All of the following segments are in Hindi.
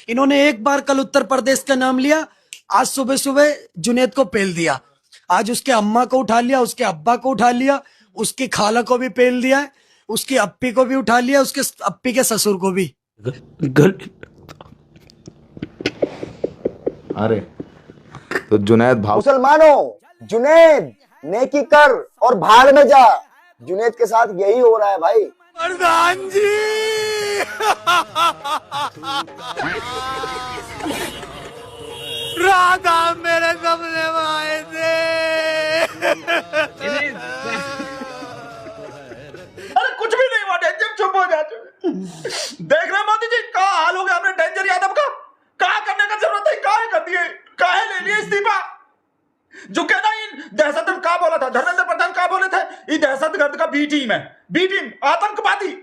इन्होंने एक बार कल उत्तर प्रदेश का नाम लिया, आज सुबह सुबह जुनैद को पेल दिया। आज उसके अम्मा को उठा लिया, उसके अब्बा को उठा लिया, उसकी खाला को भी पेल दिया है, उसकी अप्पी को भी उठा लिया, उसके अप्पी के ससुर को भी। अरे तो जुनैद भाव मुसलमानों, जुनैद नेकी कर और भाड़ में जा। जुनैद के साथ यही हो रहा है भाई। प्रधान जी राधा मेरे सपने में आए थे। अरे कुछ भी नहीं हुआ, डेंजर चुप हो जा। देख रहे मोदी जी क्या हाल हो गया हमने डेंजर यादव का। क्या करने का जरूरत है, क्या कर दिए, काहे ले लिए इस्तीफा। जो कहना इन दहशतगर्द का बोला था, धर्मेंद्र प्रधान का बोले थे, ये दहशतगर्द का बी टीम है, बी टीम आतंकवादी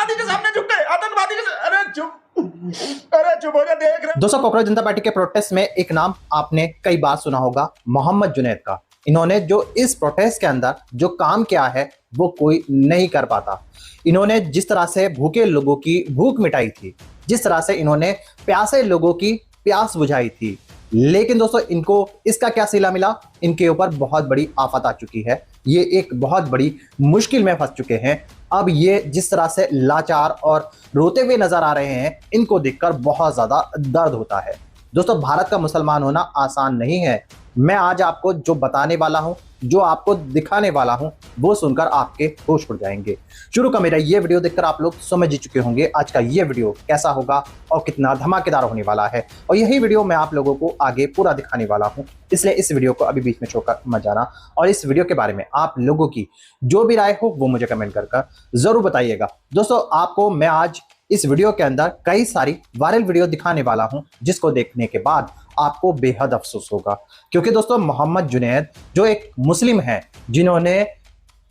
के सामने झुक गए, आतंकवादी के। अरे चुप हो जा। देख रहे दोस्तों, कॉकरोच जनता पार्टी के प्रोटेस्ट में एक नाम आपने कई बार सुना होगा, मोहम्मद जुनैद का। इन्होंने जो इस प्रोटेस्ट के अंदर जो काम किया है वो कोई नहीं कर पाता। इन्होंने जिस तरह से भूखे लोगों की भूख मिटाई थी, जिस तरह से इन्होंने प्यासे लोगों की प्यास बुझाई थी, लेकिन दोस्तों इनको इसका क्या सिला मिला। इनके ऊपर बहुत बड़ी आफत आ चुकी है, ये एक बहुत बड़ी मुश्किल में फंस चुके हैं। अब ये जिस तरह से लाचार और रोते हुए नजर आ रहे हैं, इनको देखकर बहुत ज्यादा दर्द होता है। दोस्तों, भारत का मुसलमान होना आसान नहीं है। मैं आज आपको जो बताने वाला हूं, जो आपको दिखाने वाला हूं, वो सुनकर आपके होश उड़ जाएंगे। शुरू का मेरा ये वीडियो देखकर आप लोग समझ ही चुके होंगे आज का ये वीडियो कैसा होगा और कितना धमाकेदार होने वाला है। और यही वीडियो मैं आप लोगों को आगे पूरा दिखाने वाला हूं, इसलिए इस वीडियो को अभी बीच में छोड़कर मत जाना। और इस वीडियो के बारे में आप लोगों की जो भी राय हो वो मुझे कमेंट कर जरूर बताइएगा। दोस्तों, आपको मैं आज इस वीडियो के अंदर कई सारी वायरल वीडियो दिखाने वाला हूं, जिसको देखने के बाद आपको बेहद अफसोस होगा। क्योंकि दोस्तों, मोहम्मद जुनैद जो एक मुस्लिम हैं, जिन्होंने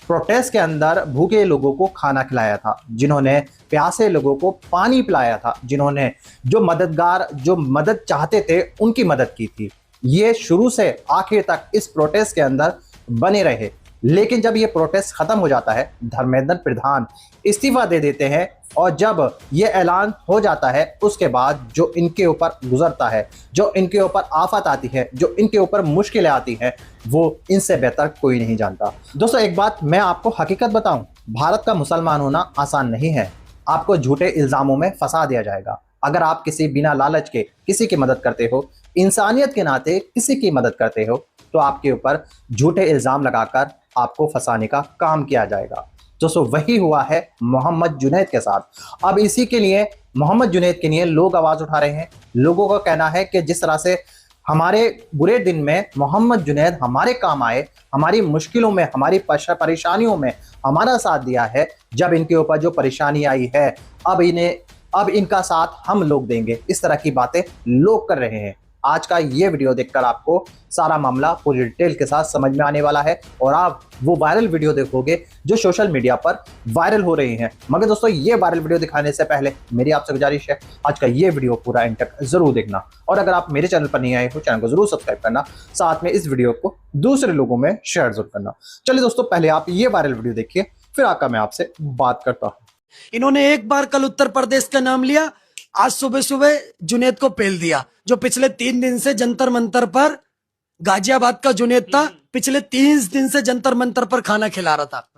प्रोटेस्ट के अंदर भूखे लोगों को खाना खिलाया था, जिन्होंने प्यासे लोगों को पानी पिलाया था, जिन्होंने जो मदद चाहते थे उनकी मदद की थी, ये शुरू से आखिर तक इस प्रोटेस्ट के अंदर बने रहे। लेकिन जब ये प्रोटेस्ट खत्म हो जाता है, धर्मेंद्र प्रधान इस्तीफा दे देते हैं, और जब ये ऐलान हो जाता है, उसके बाद जो इनके ऊपर गुजरता है, जो इनके ऊपर आफत आती है, जो इनके ऊपर मुश्किलें आती हैं, वो इनसे बेहतर कोई नहीं जानता। दोस्तों, एक बात मैं आपको हकीकत बताऊं, भारत का मुसलमान होना आसान नहीं है। आपको झूठे इल्जामों में फंसा दिया जाएगा। अगर आप किसी बिना लालच के किसी की मदद करते हो, इंसानियत के नाते किसी की मदद करते हो, तो आपके ऊपर झूठे इल्जाम लगाकर आपको फंसाने का काम किया जाएगा। दोस्तों, वही हुआ है मोहम्मद जुनैद के साथ। अब इसी के लिए, मोहम्मद जुनैद के लिए लोग आवाज उठा रहे हैं। लोगों का कहना है कि जिस तरह से हमारे बुरे दिन में मोहम्मद जुनैद हमारे काम आए, हमारी मुश्किलों में, हमारी परेशानियों में हमारा साथ दिया है, जब इनके ऊपर जो परेशानी आई है, अब इनका साथ हम लोग देंगे। इस तरह की बातें लोग कर रहे हैं। आज का ये वीडियो देखकर आपको सारा मामला पूरी डिटेल के साथ समझ में आने वाला है, और आप वो वायरल वीडियो देखोगे जो सोशल मीडिया पर वायरल हो रही हैं। मगर दोस्तों, ये वायरल वीडियो दिखाने से पहले मेरी आपसे गुजारिश है, आज का ये वीडियो पूरा एंड तक जरूर देखना। और अगर आप मेरे चैनल पर नहीं आए हो, चैनल को जरूर सब्सक्राइब करना, साथ में इस वीडियो को दूसरे लोगों में शेयर जरूर करना। चलिए दोस्तों, पहले आप ये वायरल वीडियो देखिए, फिर आकर मैं आपसे बात करता हूँ। इन्होंने एक बार कल उत्तर प्रदेश का नाम लिया, आज सुबह सुबह जुनैद को पेल दिया। जो पिछले 3 दिन से जंतर मंतर पर, गाजियाबाद का जुनैद था, पिछले 30 दिन से जंतर मंतर पर खाना खिला रहा था।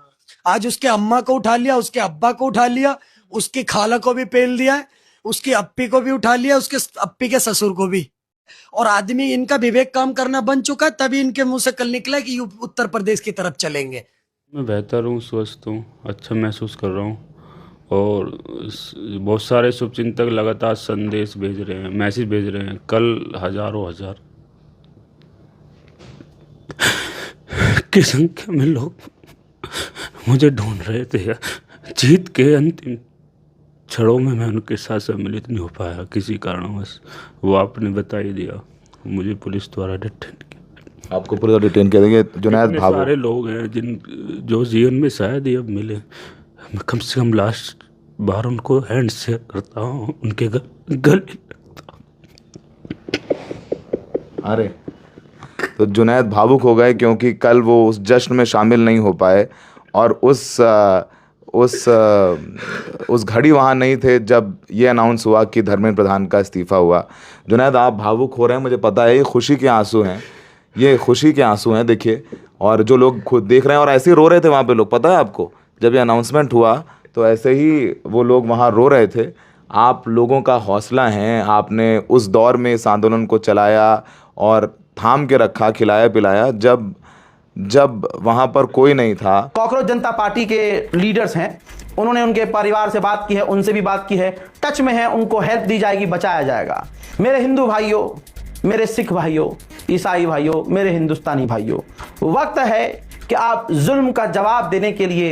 आज उसके अम्मा को उठा लिया, उसके अब्बा को उठा लिया, उसकी खाला को भी पेल दिया है, उसकी अप्पी को भी उठा लिया, उसके अप्पी के ससुर को भी। और आदमी, इनका विवेक काम करना बंद चुका है, तभी इनके मुंह से कल निकला कि उत्तर प्रदेश की तरफ चलेंगे। मैं बेहतर हूँ, स्वस्थ हूँ, अच्छा महसूस कर रहा हूँ, और बहुत सारे शुभचिंतक लगातार संदेश भेज रहे हैं, मैसेज भेज रहे हैं। कल हजारों की संख्या में लोग मुझे ढूंढ रहे थे। जीत के अंतिम क्षणों में मैं उनके साथ सम्मिलित नहीं हो पाया किसी कारणवश। वो आपने बता ही दिया, मुझे पुलिस द्वारा डिटेन किया। आपको पूरा डिटेन करेंगे। जुनैद भाव सारे लोग हैं जो जीवन में शायद ही अब मिले। मैं कम से कम लास्ट बार उनको हैंड शेक करता हूँ, उनके गले लगता हूँ। अरे तो जुनैद भावुक हो गए, क्योंकि कल वो उस जश्न में शामिल नहीं हो पाए, और उस घड़ी वहाँ नहीं थे जब ये अनाउंस हुआ कि धर्मेंद्र प्रधान का इस्तीफा हुआ। जुनैद, आप भावुक हो रहे हैं, मुझे पता है, ये खुशी के आंसू हैं, ये खुशी के आंसू हैं, देखिए। और जो लोग खुद देख रहे हैं और ऐसे ही रो रहे थे वहाँ पे लोग, पता है आपको, जब ये अनाउंसमेंट हुआ तो ऐसे ही वो लोग वहाँ रो रहे थे। आप लोगों का हौसला है, आपने उस दौर में इस आंदोलन को चलाया और थाम के रखा, खिलाया पिलाया, जब वहाँ पर कोई नहीं था। कॉकरोच जनता पार्टी के लीडर्स हैं, उन्होंने उनके परिवार से बात की है, उनसे भी बात की है, टच में है, उनको हेल्प दी जाएगी, बचाया जाएगा। मेरे हिंदू भाइयों, मेरे सिख भाइयों, ईसाई भाइयों, मेरे हिंदुस्तानी भाइयों, वक्त है कि आप जुल्म का जवाब देने के लिए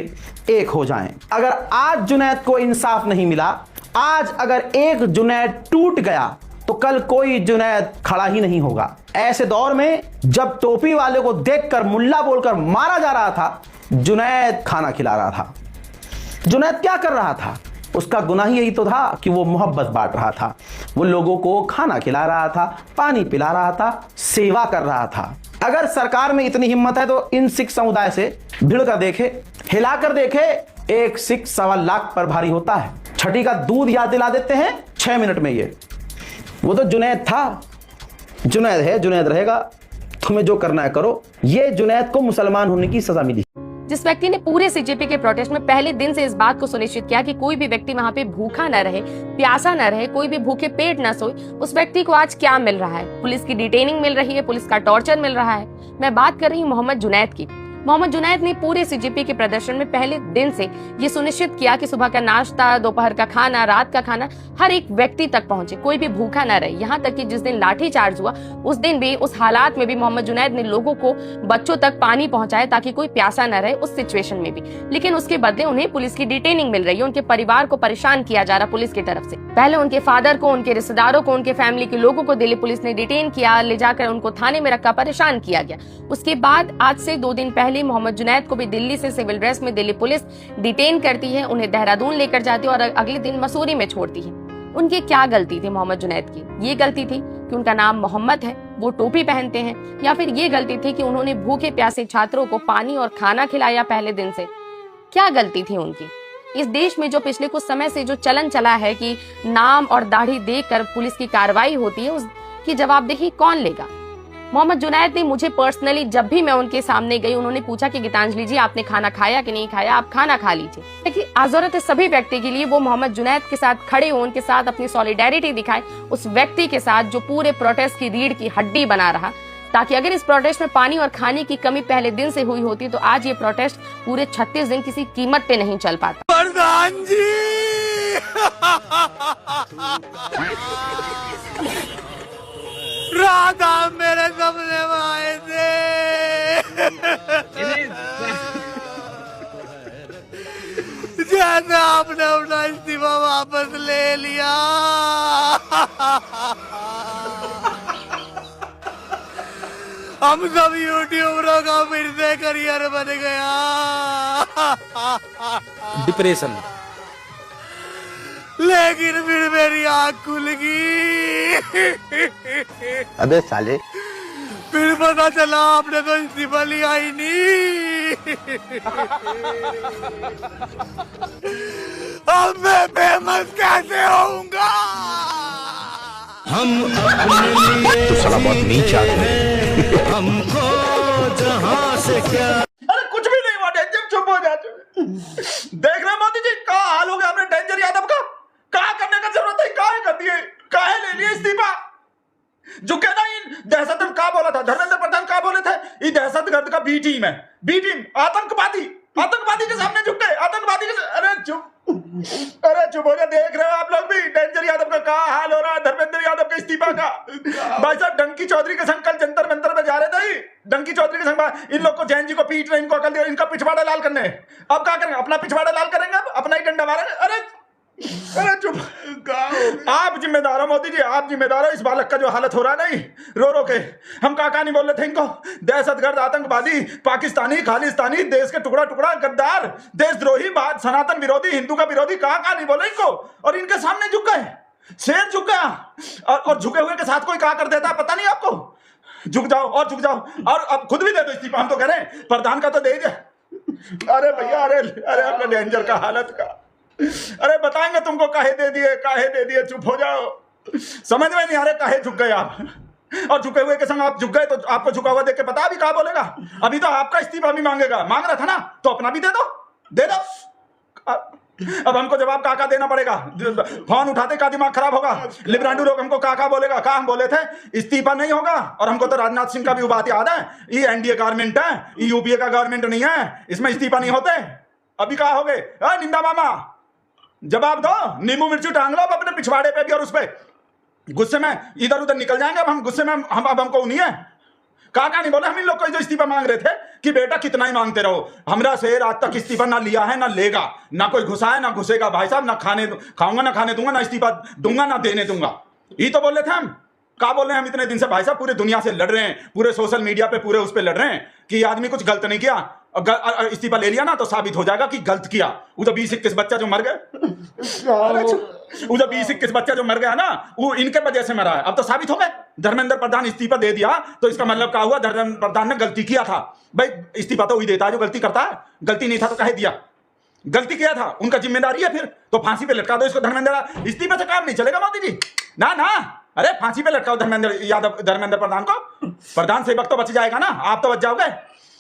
एक हो जाएं। अगर आज जुनैद को इंसाफ नहीं मिला, आज अगर एक जुनैद टूट गया तो कल कोई जुनैद खड़ा ही नहीं होगा। ऐसे दौर में जब टोपी वाले को देखकर मुल्ला बोलकर मारा जा रहा था, जुनैद खाना खिला रहा था। जुनैद क्या कर रहा था? उसका गुनाह यही तो था कि वो मोहब्बत बांट रहा था, वो लोगों को खाना खिला रहा था, पानी पिला रहा था, सेवा कर रहा था। अगर सरकार में इतनी हिम्मत है तो इन सिख समुदाय से भिड़ कर देखे, हिलाकर देखे। एक सिख 1.25 लाख पर भारी होता है। छठी का दूध याद दिला देते हैं 6 मिनट में। ये वो तो जुनैद था, जुनैद है, जुनैद रहेगा। तुम्हें जो करना है करो। ये जुनैद को मुसलमान होने की सजा मिली। जिस व्यक्ति ने पूरे सीजेपी के प्रोटेस्ट में पहले दिन से इस बात को सुनिश्चित किया कि कोई भी व्यक्ति वहां पे भूखा न रहे, प्यासा न रहे, कोई भी भूखे पेट न सोए, उस व्यक्ति को आज क्या मिल रहा है? पुलिस की डिटेनिंग मिल रही है, पुलिस का टॉर्चर मिल रहा है। मैं बात कर रही हूँ मोहम्मद जुनैद की। मोहम्मद जुनैद ने पूरे सीजेपी के प्रदर्शन में पहले दिन से ये सुनिश्चित किया कि सुबह का नाश्ता, दोपहर का खाना, रात का खाना हर एक व्यक्ति तक पहुंचे, कोई भी भूखा न रहे। यहाँ तक कि जिस दिन लाठीचार्ज हुआ उस दिन भी, उस हालात में भी मोहम्मद जुनैद ने लोगों को, बच्चों तक पानी पहुंचाया ताकि कोई प्यासा न रहे उस सिचुएशन में भी। लेकिन उसके बदले उन्हें पुलिस की डिटेनिंग मिल रही है, उनके परिवार को परेशान किया जा रहा पुलिस की तरफ से। पहले उनके फादर को, उनके रिश्तेदारों को, उनके फैमिली के लोगों को दिल्ली पुलिस ने डिटेन किया, ले जाकर उनको थाने में रखा, परेशान किया गया। उसके बाद आज से 2 दिन पहले मोहम्मद जुनैद को भी दिल्ली से सिविल ड्रेस में दिल्ली पुलिस डिटेन करती है, उन्हें देहरादून लेकर जाती है और अगले दिन मसूरी में छोड़ती है। उनकी क्या गलती थी मोहम्मद जुनैद की? ये गलती थी कि उनका नाम मोहम्मद है, वो टोपी पहनते हैं, या फिर ये गलती थी कि उन्होंने भूखे प्यासे छात्रों को पानी और खाना खिलाया पहले दिन से? क्या गलती थी उनकी? इस देश में जो पिछले कुछ समय से जो चलन चला है कि नाम और दाढ़ी देखकर पुलिस की कार्रवाई होती है, उसकी जवाबदेही कौन लेगा? मोहम्मद जुनैद ने मुझे पर्सनली, जब भी मैं उनके सामने गई, उन्होंने पूछा कि गीतांजलि जी आपने खाना खाया कि नहीं खाया, आप खाना खा लीजिए। लेकिन आज जरूरत है सभी व्यक्ति के लिए वो मोहम्मद जुनैद के साथ खड़े हो, उनके साथ अपनी सॉलिडेरिटी दिखाए, उस व्यक्ति के साथ जो पूरे प्रोटेस्ट की रीढ़ की हड्डी बना रहा, ताकि अगर इस प्रोटेस्ट में पानी और खाने की कमी पहले दिन से हुई होती तो आज ये प्रोटेस्ट पूरे 36 दिन किसी कीमत पे नहीं चल पाता। प्रधान जी राधा मेरे सपने में आए थे, जैसे आपने अपना इस्तीफा वापस ले लिया, हम सब यूट्यूबरों का फिर से करियर बन गया। डिप्रेशन। लेकिन फिर मेरी आँख खुल गई। अबे साले, फिर पता चला आपने तो इस्तीफा लिया ही नहीं। अब मैं फेमस कैसे होऊंगा? हम अपने लिए तो साला बहुत नीच आदमी है। हमको जहां से क्या, अरे कुछ भी नहीं हुआ, डेंजर चुप हो जाते। देख रहे मोदी जी का हाल हो गया हमने डेंजर यादव का। क्या करने का जरूरत है, काहे कर दिए, काहे ले लिए इस्तीफा? जो कहना इन दहशतगर्द का बोला था, धर्मेंद्र प्रधान का बोले थे, ये दहशतगर्द का बी टीम है, बी टीम, आतंकवादी, आतंकवादी के सामने झुक गए, आतंकवादी के। अरे चुप हो जा। देख रहे हो आप लोग भी डेंजर यादव का क्या हाल हो रहा है, धर्मेंद्र यादव के इस्तीफा का। भाई साहब डंकी चौधरी के संग कल जंतर मंतर में जा रहे थे, डंकी चौधरी के संग इन लोग को, जैन जी को पीट रहे, इनको अकल दे रहे, इनका पिछवाड़ा लाल करने। अब क्या करेंगे, अपना पिछवाड़ा लाल करेंगे, अपना ही डंडा मारेंगे। अरे चुप, आप जिम्मेदार हो मोदी जी, आप जिम्मेदार हो इस बालक का जो हालत हो रहा है। नहीं रो रो के हम का नहीं बोल रहे थे इनको, दहशतगर्द, आतंकवादी, पाकिस्तानी, खालिस्तानी, देश के टुकड़ा टुकड़ा, गद्दार, देशद्रोही, बात सनातन विरोधी, हिंदू का विरोधी, कहा नहीं बोले इनको। और इनके सामने झुक गए, शेर झुक गया। और झुके हुए के साथ कोई क्या कर देता है पता नहीं आपको। झुक जाओ और झुक जाओ, और अब खुद भी दे दो इस्तीफा। हम तो कह रहे हैं प्रधान का तो दे दे, अरे भैया, अरे अरे अपने डेंजर का हालत का, अरे बताएंगे तुमको काहे दे दिए, चुप हो जाओ। समझ में नहीं आ रहा काहे झुक गए आप, और झुके हुए के संग आप झुक गए तो आपको झुका हुआ देख के पता अभी क्या बोलेगा। अभी तो आपका इस्तीफा भी मांग रहा था ना, तो अपना भी दे दो। अब हमको जवाब काका देना पड़ेगा, फोन उठाते का दिमाग खराब होगा। लिब्रांडू लोग हमको काका बोलेगा, का हम बोले थे इस्तीफा नहीं होगा। और हमको तो राजनाथ सिंह का भी बात याद है, ये एनडीए गवर्नमेंट है, ये यूपीए का गवर्नमेंट नहीं है, इसमें इस्तीफा नहीं होते। अभी कहा हो गए निंदा मामा, जवाब दो, नींबू मिर्ची टांग लो अब अपने पिछवाड़े पे भी, और उस पे गुस्से में इधर उधर निकल जाएंगे। अब हम गुस्से में हमको नहीं है, काका नहीं बोले हम इन लोग को जो इस्तीफा मांग रहे थे कि बेटा कितना ही मांगते रहो, हमरा से आज तक इस्तीफा ना लिया है ना लेगा, ना कोई घुसा है ना घुसेगा भाई साहब, ना खाऊंगा ना खाने दूंगा, ना इस्तीफा दूंगा ना देने दूंगा। ये तो बोल रहे थे हम। क्या बोल रहे हैं हम इतने दिन से भाई साहब, पूरे दुनिया से लड़ रहे हैं, पूरे सोशल मीडिया पे पूरे उस पे लड़ रहे हैं कि आदमी कुछ गलत नहीं किया, इस्तीफा ले लिया ना तो साबित हो जाएगा कि गलत किया। उधर 20-21 बच्चा जो मर गए, उधर 20-21 बच्चा जो मर गया ना, वो इनके वजह से मरा है। अब तो साबित हो गए, धर्मेंद्र प्रधान इस्तीफा दे दिया तो इसका मतलब क्या हुआ, धर्मेंद्र प्रधान ने गलती किया था। भाई इस्तीफा तो वही देता है जो गलती करता है, गलती नहीं था तो कहे दिया, गलती किया था उनका जिम्मेदारी है, फिर तो फांसी पे लटका दो इसको। धर्मेंद्र इस्तीफे से काम नहीं चलेगा मोदी जी, ना ना, अरे फांसी पे लटकाओ धर्मेंद्र प्रधान को, प्रधान सेवक तो बच जाएगा ना, आप तो बच जाओगे।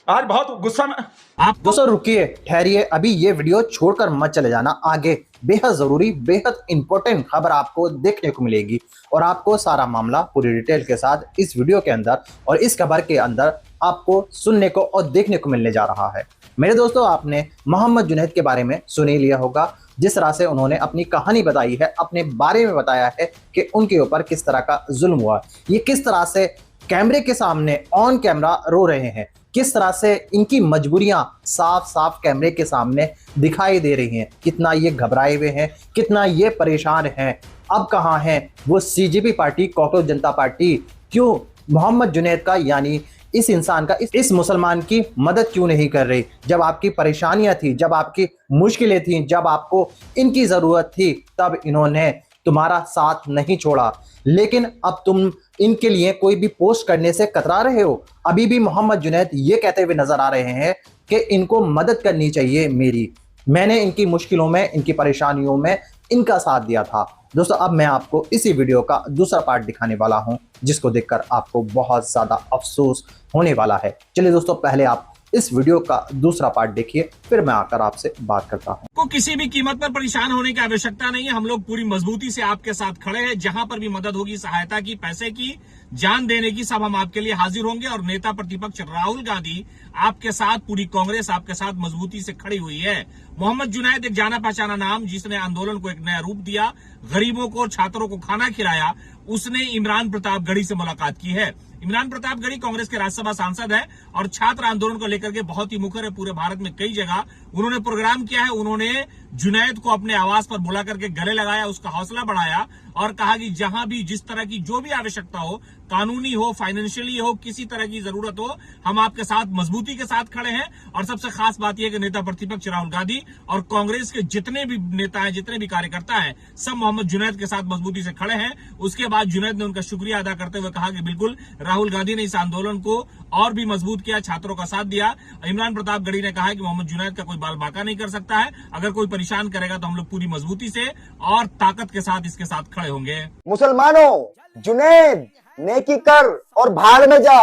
आज बहुत गुस्सा में आप। दोस्तों रुकिए, ठहरिए, अभी ये वीडियो छोड़कर मत चले जाना, आगे बेहद जरूरी बेहद इंपॉर्टेंट खबर आपको देखने को मिलेगी और आपको सारा मामला पूरी डिटेल के साथ इस वीडियो के अंदर और इस खबर के अंदर आपको सुनने को और देखने को मिलने जा रहा है। मेरे दोस्तों, आपने मोहम्मद जुनैद के बारे में सुन ही लिया होगा, जिस तरह से उन्होंने अपनी कहानी बताई है, अपने बारे में बताया है कि उनके ऊपर किस तरह का जुल्म हुआ, ये किस तरह से कैमरे के सामने ऑन कैमरा रो रहे हैं, किस तरह से इनकी मजबूरियां साफ साफ कैमरे के सामने दिखाई दे रही हैं, कितना ये घबराए हुए हैं, कितना ये परेशान हैं। अब कहाँ हैं वो सीजेपी पार्टी, कॉकरोच जनता पार्टी, क्यों मोहम्मद जुनैद का यानी इस इंसान का, इस मुसलमान की मदद क्यों नहीं कर रही? जब आपकी परेशानियां थी, जब आपकी मुश्किलें थी, जब आपको इनकी जरूरत थी, तब इन्होंने तुम्हारा साथ नहीं छोड़ा। लेकिन अब तुम इनके लिए कोई भी पोस्ट करने से कतरा रहे हो। अभी भी मोहम्मद जुनैद ये कहते हुए नजर आ रहे हैं कि इनको मदद करनी चाहिए मेरी, मैंने इनकी मुश्किलों में, इनकी परेशानियों में इनका साथ दिया था। दोस्तों, अब मैं आपको इसी वीडियो का दूसरा पार्ट दिखाने वाला हूं, जिसको देखकर आपको बहुत ज्यादा अफसोस होने वाला है। चलिए दोस्तों, पहले आप इस वीडियो का दूसरा पार्ट देखिए, फिर मैं आकर आपसे बात करता हूं। को किसी भी कीमत पर परेशान होने की आवश्यकता नहीं है। हम लोग पूरी मजबूती से आपके साथ खड़े हैं। जहां पर भी मदद होगी, सहायता की, पैसे की, जान देने की, सब हम आपके लिए हाजिर होंगे। और नेता प्रतिपक्ष राहुल गांधी आपके साथ, पूरी कांग्रेस आपके साथ मजबूती से खड़ी हुई है। मोहम्मद जुनैद एक जाना पहचाना नाम, जिसने आंदोलन को एक नया रूप दिया, गरीबों को और छात्रों को खाना खिलाया, उसने इमरान प्रतापगढ़ी से मुलाकात की है। इमरान प्रतापगढ़ी कांग्रेस के राज्यसभा सांसद है और छात्र आंदोलन को लेकर के बहुत ही मुखर है। पूरे भारत में कई जगह उन्होंने प्रोग्राम किया है। उन्होंने जुनैद को अपने आवास पर बुला करके गले लगाया, उसका हौसला बढ़ाया और कहा कि जहां भी जिस तरह की जो भी आवश्यकता हो, कानूनी हो, फाइनेंशियली हो, किसी तरह की जरूरत हो, हम आपके साथ मजबूती के साथ खड़े हैं। और सबसे खास बात यह कि नेता प्रतिपक्ष राहुल गांधी और कांग्रेस के जितने भी नेता हैं, जितने भी कार्यकर्ता हैं, सब मोहम्मद जुनैद के साथ मजबूती से खड़े हैं। उसके बाद जुनैद ने उनका शुक्रिया अदा करते हुए कहा कि बिल्कुल राहुल गांधी ने इस आंदोलन को और भी मजबूत किया, छात्रों का साथ दिया। इमरान प्रतापगढ़ी ने कहा कि मोहम्मद जुनैद का कोई बाल बाका नहीं कर सकता है, अगर कोई परेशान करेगा तो हम लोग पूरी मजबूती से और ताकत के साथ इसके साथ खड़े होंगे। मुसलमानों, जुनैद नेकी कर और भाड़ में जा।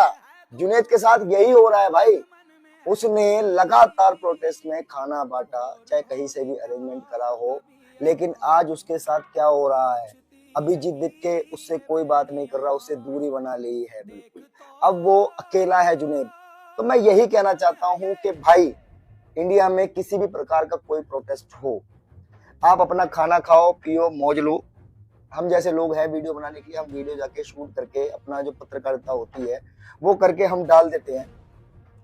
जुनैद के साथ यही हो रहा है भाई। उसने लगातार प्रोटेस्ट में खाना बांटा, चाहे कहीं से भी अरेंजमेंट करा हो, लेकिन आज उसके साथ क्या हो रहा है, अभिजीत दिख के उससे कोई बात नहीं कर रहा, उससे दूरी बना ली है बिल्कुल। अब वो अकेला है जुनैद। तो मैं यही कहना चाहता हूं कि भाई, इंडिया में किसी भी प्रकार का कोई प्रोटेस्ट हो, आप अपना खाना खाओ, पियो, मौज लो। हम जैसे लोग हैं वीडियो बनाने के लिए, हम वीडियो जाके शूट करके अपना जो पत्रकारिता होती है वो करके हम डाल देते हैं,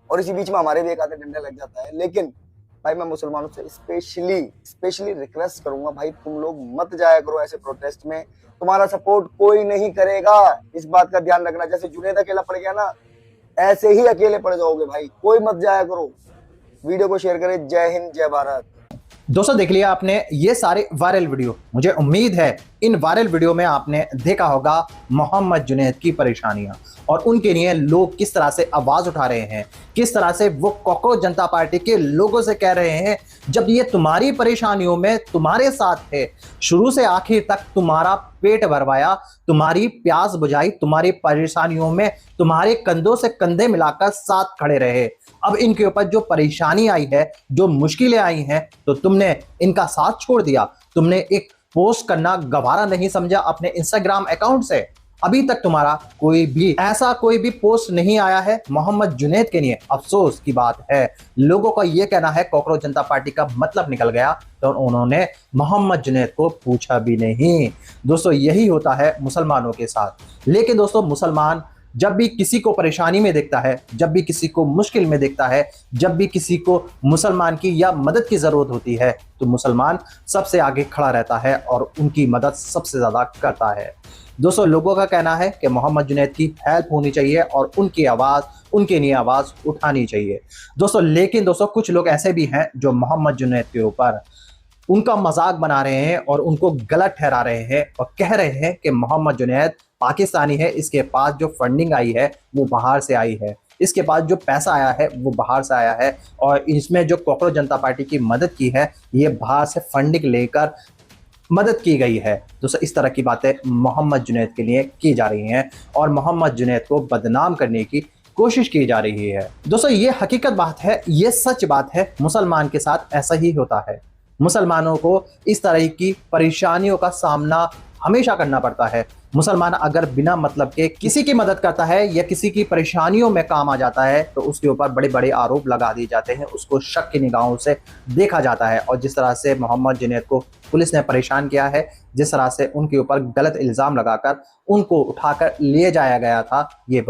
और इसी बीच में हमारे भी एक आधे डंडा लग जाता है। लेकिन भाई, मैं मुसलमानों से स्पेशली रिक्वेस्ट करूंगा, भाई तुम लोग मत जाया करो ऐसे प्रोटेस्ट में, तुम्हारा सपोर्ट कोई नहीं करेगा। इस बात का ध्यान रखना। जैसे जुनैद अकेला पड़ गया ना, ऐसे ही अकेले पड़ जाओगे भाई। कोई मत जाया करो। वीडियो को शेयर करें। जय हिंद, जय भारत। दोस्तों, देख लिया आपने ये सारे वायरल वीडियो। मुझे उम्मीद है इन वायरल वीडियो में आपने देखा होगा मोहम्मद जुनैद की परेशानियां और उनके लिए लोग किस तरह से आवाज उठा रहे हैं, किस तरह से वो कॉकरोच जनता पार्टी के लोगों से कह रहे हैं जब ये तुम्हारी परेशानियों में तुम्हारे साथ थे, शुरू से आखिर तक तुम्हारा पेट भरवाया, तुम्हारी प्यास बुझाई, तुम्हारी परेशानियों में तुम्हारे कंधों से कंधे मिलाकर साथ खड़े रहे। अब इनके ऊपर जो परेशानी आई है, जो मुश्किलें आई हैं, तो तुमने इनका साथ छोड़ दिया, तुमने एक पोस्ट करना गवारा नहीं समझा अपने इंस्टाग्राम अकाउंट से। अभी तक तुम्हारा कोई भी पोस्ट नहीं आया है मोहम्मद जुनैद के लिए। अफसोस की बात है, लोगों का यह कहना है कॉकरोच जनता पार्टी का मतलब निकल गया, तो उन्होंने मोहम्मद जुनैद को पूछा भी नहीं। दोस्तों यही होता है मुसलमानों के साथ। लेकिन दोस्तों मुसलमान जब भी किसी को परेशानी में देखता है, जब भी किसी को मुश्किल में देखता है, जब भी किसी को मुसलमान की या मदद की जरूरत होती है, तो मुसलमान सबसे आगे खड़ा रहता है और उनकी मदद सबसे ज्यादा करता है। दोस्तों लोगों का कहना है कि मोहम्मद जुनैद की हेल्प होनी चाहिए और उनकी आवाज, उनके लिए आवाज उठानी चाहिए दोस्तों। लेकिन दोस्तों कुछ लोग ऐसे भी हैं जो मोहम्मद जुनैद के ऊपर उनका मजाक बना रहे हैं और उनको गलत ठहरा रहे हैं और कह रहे हैं कि मोहम्मद जुनैद पाकिस्तानी है, इसके पास जो फंडिंग आई है वो बाहर से आई है, इसके पास जो पैसा आया है वो बाहर से आया है और इसमें जो कॉकरोच जनता पार्टी की मदद की है ये बाहर से फंडिंग लेकर मदद की गई है। दोस्तों इस तरह की बातें मोहम्मद जुनैद के लिए की जा रही हैं और मोहम्मद जुनैद को बदनाम करने की कोशिश की जा रही है। दोस्तों ये हकीकत बात है, ये सच बात है, मुसलमान के साथ ऐसा ही होता है। मुसलमानों को इस तरह की परेशानियों का सामना हमेशा करना पड़ता है। मुसलमान अगर बिना मतलब के किसी की मदद करता है या किसी की परेशानियों में काम आ जाता है तो उसके ऊपर बड़े बड़े आरोप लगा दिए जाते हैं, उसको शक की निगाहों से देखा जाता है। और जिस तरह से मोहम्मद जुनैद को पुलिस ने परेशान किया है, जिस तरह से उनके ऊपर गलत इल्ज़ाम लगाकर उनको उठाकर ले जाया गया था, ये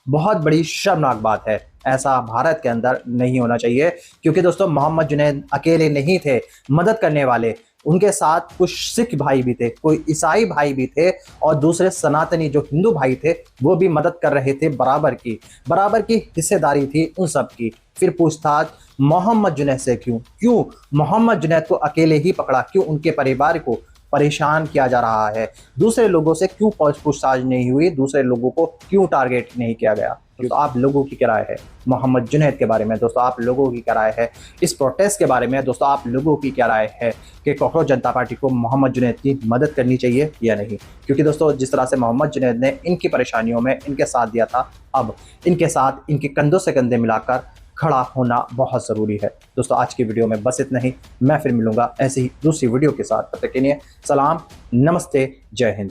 बहुत बड़ी शर्मनाक बात है। ऐसा भारत के अंदर नहीं होना चाहिए, क्योंकि दोस्तों मोहम्मद जुनैद अकेले नहीं थे मदद करने वाले, उनके साथ कुछ सिख भाई भी थे, कोई ईसाई भाई भी थे और दूसरे सनातनी जो हिंदू भाई थे वो भी मदद कर रहे थे। बराबर की हिस्सेदारी थी उन सब की। फिर पूछताछ मोहम्मद जुनैद से क्यों मोहम्मद जुनैद को अकेले ही पकड़ा, क्यों उनके परिवार को परेशान किया जा रहा है, दूसरे लोगों से क्यों पूछताछ नहीं हुई, दूसरे लोगों को क्यों टारगेट नहीं किया गया। तो आप लोगों की क्या राय है मोहम्मद जुनैद के बारे में? दोस्तों आप लोगों की क्या राय है इस प्रोटेस्ट के बारे में? दोस्तों आप लोगों की क्या राय है कि कॉकरोच जनता पार्टी को मोहम्मद जुनैद की मदद करनी चाहिए या नहीं? क्योंकि दोस्तों जिस तरह से मोहम्मद जुनैद ने इनकी परेशानियों में इनके साथ दिया था, अब इनके साथ इनके कंधों से कंधे मिलाकर खड़ा होना बहुत ज़रूरी है। दोस्तों आज की वीडियो में बस इतना ही। मैं फिर मिलूंगा ऐसी ही दूसरी वीडियो के साथ। तब तक के लिए सलाम, नमस्ते, जय हिंद।